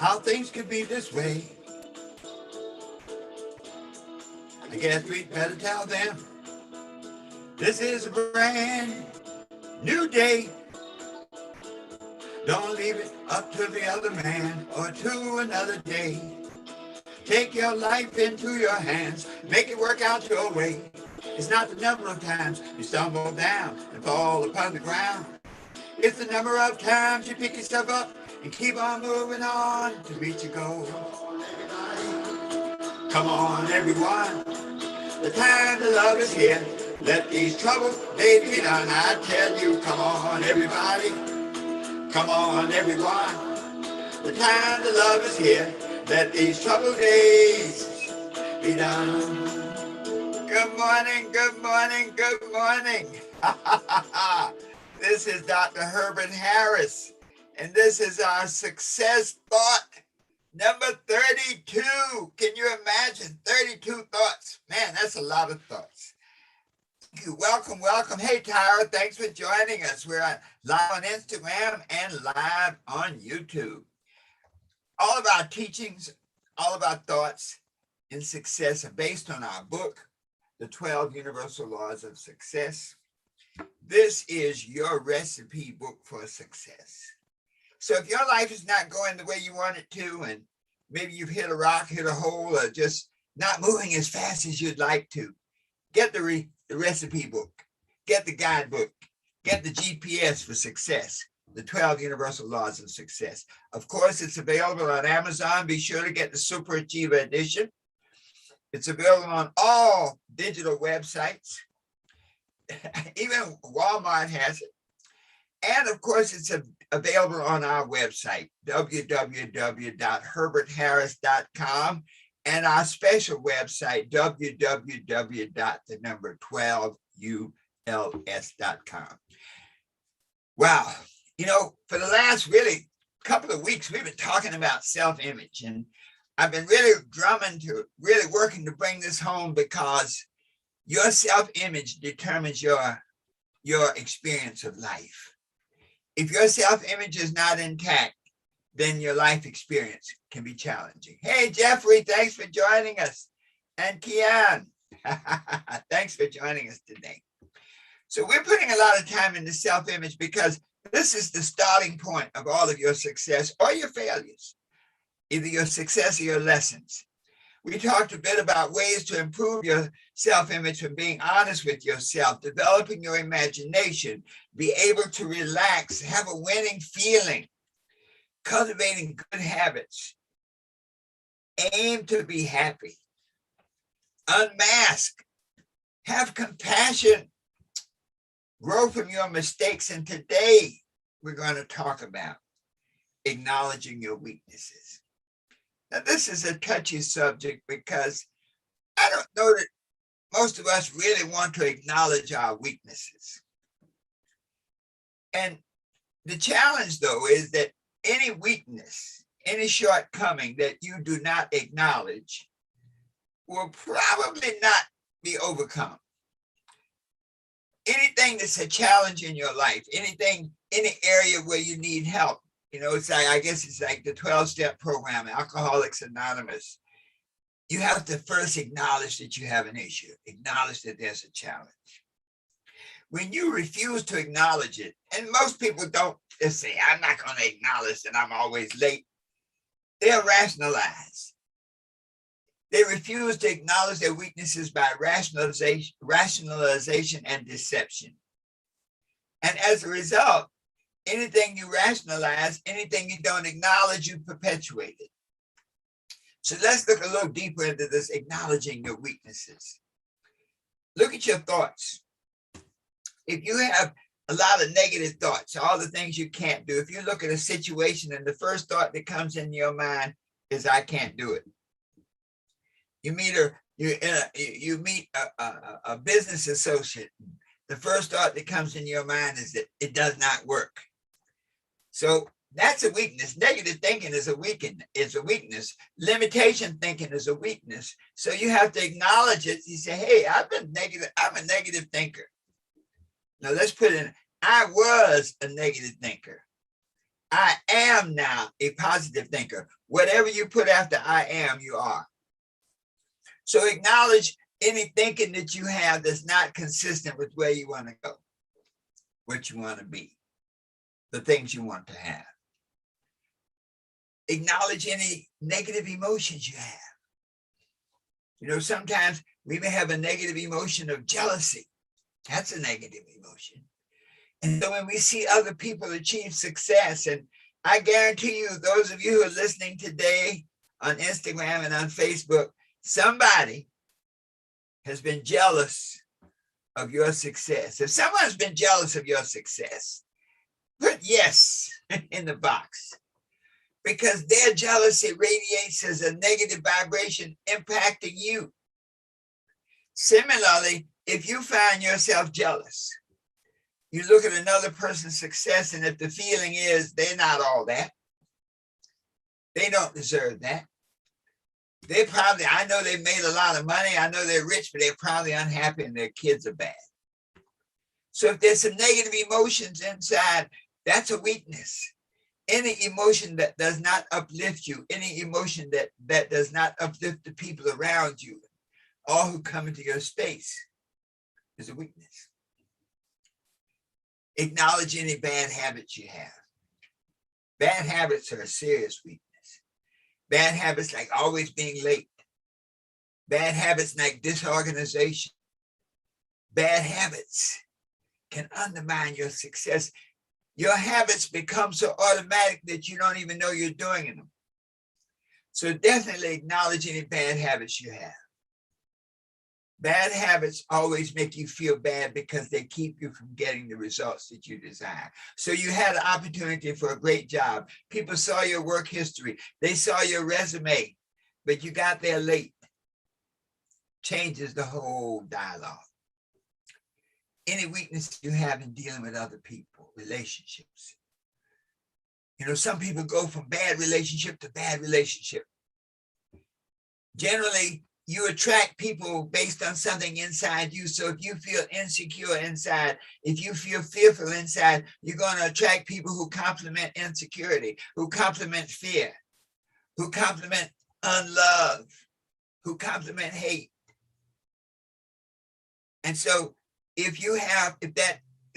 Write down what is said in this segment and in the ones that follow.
how things could be this way. I guess we'd better tell them this is a brand new day. Don't leave it up to the other man or to another day. Take your life into your hands, make it work out your way. It's not the number of times you stumble down and fall upon the ground. It's the number of times you pick yourself up and keep on moving on to reach your goal. Come on, everyone. The time to love is here. Let these troubles days be done. I tell you, come on, everybody. Come on, everyone. The time to love is here. Let these troubled days be done. Good morning, good morning, good morning. This is Dr. Herbert Harris, and this is our success thought number 32. Can you imagine 32 thoughts? Man, that's a lot of thoughts. Thank you. Welcome, welcome. Hey, Tyra, thanks for joining us. We're live on Instagram and live on YouTube. All of our teachings, all of our thoughts in success are based on our book, The 12 Universal Laws of Success. This is your recipe book for success. So if your life is not going the way you want it to, and maybe you've hit a rock, hit a hole, or just not moving as fast as you'd like to, get the recipe book, get the guidebook, get the GPS for success, the 12 Universal Laws of Success. Of course, it's available on Amazon. Be sure to get the Super Achiever Edition. It's available on all digital websites. Even Walmart has it. And of course, it's available on our website, www.herbertharris.com, and our special website, www.12uls.com. Wow. You know, for the last really couple of weeks, we've been talking about self-image, and I've been really working to bring this home, because your self-image determines your experience of life. If your self-image is not intact, then your life experience can be challenging. Hey, Jeffrey, thanks for joining us. And Kian, thanks for joining us today. So we're putting a lot of time into self-image because this is the starting point of all of your success or your failures, either your success or your lessons. We talked a bit about ways to improve your self-image from being honest with yourself, developing your imagination, be able to relax, have a winning feeling, cultivating good habits, aim to be happy, unmask, have compassion, grow from your mistakes. And today we're going to talk about acknowledging your weaknesses. Now, this is a touchy subject because I don't know that most of us really want to acknowledge our weaknesses. And the challenge, though, is that any weakness, any shortcoming that you do not acknowledge will probably not be overcome. Anything that's a challenge in your life, any area where you need help, you know, it's like, I guess it's like the 12-step program, Alcoholics Anonymous. You have to first acknowledge that you have an issue, acknowledge that there's a challenge. When you refuse to acknowledge it, and most people don't just say, I'm not going to acknowledge that I'm always late, they'll rationalize. They refuse to acknowledge their weaknesses by rationalization and deception. And as a result, anything you rationalize, anything you don't acknowledge, you perpetuate it. So let's look a little deeper into this, acknowledging your weaknesses. Look at your thoughts. If you have a lot of negative thoughts, all the things you can't do, if you look at a situation and the first thought that comes into your mind is, I can't do it. You meet a business associate, the first thought that comes in your mind is that it does not work. So that's a weakness. Negative thinking is a weakness. Limitation thinking is a weakness. So you have to acknowledge it. You say, hey, I'm a negative thinker. Now let's put in, I was a negative thinker. I am now a positive thinker. Whatever you put after I am, you are. So acknowledge any thinking that you have that's not consistent with where you want to go, what you want to be, the things you want to have. Acknowledge any negative emotions you have. You know, sometimes we may have a negative emotion of jealousy. That's a negative emotion. And so when we see other people achieve success, and I guarantee you, those of you who are listening today on Instagram and on Facebook, somebody has been jealous of your success. If someone's been jealous of your success, put yes in the box, because their jealousy radiates as a negative vibration impacting you. Similarly, if you find yourself jealous, you look at another person's success, and if the feeling is they're not all that, they don't deserve that. They probably, I know they made a lot of money, I know they're rich, but they're probably unhappy and their kids are bad. So if there's some negative emotions inside, that's a weakness. Any emotion that does not uplift you, any emotion that does not uplift the people around you, all who come into your space, is a weakness. Acknowledge any bad habits you have. Bad habits are a serious weakness. Bad habits like always being late. Bad habits like disorganization. Bad habits can undermine your success. Your habits become so automatic that you don't even know you're doing them. So definitely acknowledge any bad habits you have. Bad habits always make you feel bad because they keep you from getting the results that you desire. So you had an opportunity for a great job. People saw your work history. They saw your resume, but you got there late. Changes the whole dialogue. Any weakness you have in dealing with other people, relationships. You know, some people go from bad relationship to bad relationship. Generally, you attract people based on something inside you. So if you feel insecure inside, if you feel fearful inside, you're going to attract people who complement insecurity, who complement fear, who complement unlove, who complement hate. And so if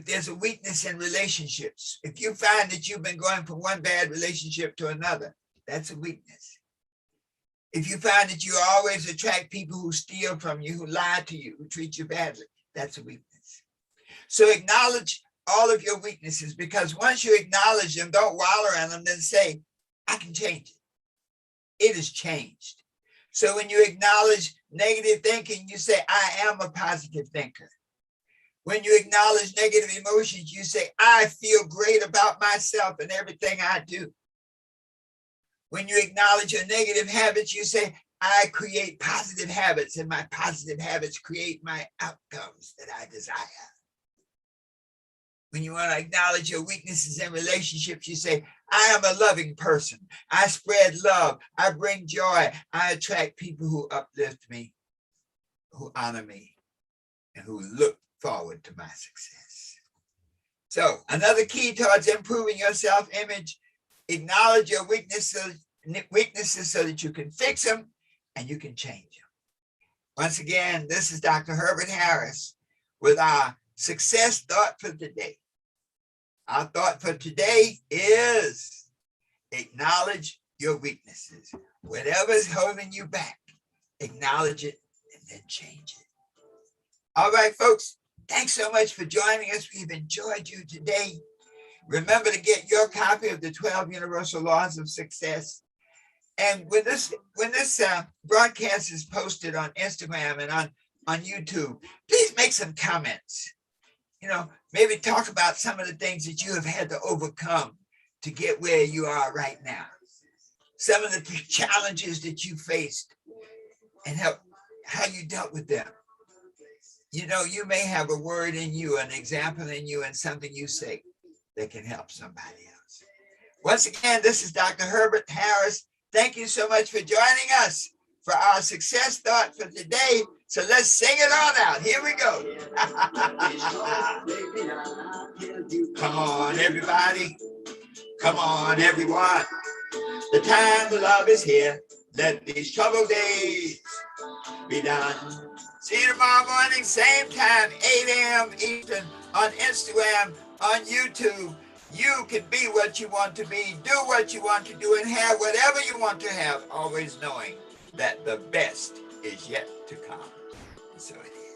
there's a weakness in relationships, if you find that you've been going from one bad relationship to another, that's a weakness. If you find that you always attract people who steal from you, who lie to you, who treat you badly, that's a weakness. So acknowledge all of your weaknesses, because once you acknowledge them, don't wallow in them, then say, I can change it. It has changed. So when you acknowledge negative thinking, you say, I am a positive thinker. When you acknowledge negative emotions, you say, I feel great about myself and everything I do. When you acknowledge your negative habits, you say, I create positive habits, and my positive habits create my outcomes that I desire. When you want to acknowledge your weaknesses in relationships, you say, I am a loving person. I spread love. I bring joy. I attract people who uplift me, who honor me, and who look forward to my success. So another key towards improving your self-image: acknowledge your weaknesses so that you can fix them and you can change them. Once again, this is Dr. Herbert Harris with our success thought for today. Our thought for today is acknowledge your weaknesses. Whatever's holding you back, acknowledge it and then change it. All right, folks, thanks so much for joining us. We've enjoyed you today. Remember to get your copy of the 12 Universal Laws of Success. And when this broadcast is posted on Instagram and on YouTube, please make some comments. You know, maybe talk about some of the things that you have had to overcome to get where you are right now. Some of the challenges that you faced and how you dealt with them. You know, you may have a word in you, an example in you, and something you say that can help somebody else. Once again, this is Dr. Herbert Harris. Thank you so much for joining us for our success thought for today. So let's sing it on out. Here we go. Come on, everybody. Come on, everyone. The time of love is here. Let these troubled days be done. See you tomorrow morning, same time, 8 a.m. Eastern, on Instagram, on YouTube. You can be what you want to be, do what you want to do, and have whatever you want to have, always knowing that the best is yet to come. So it is.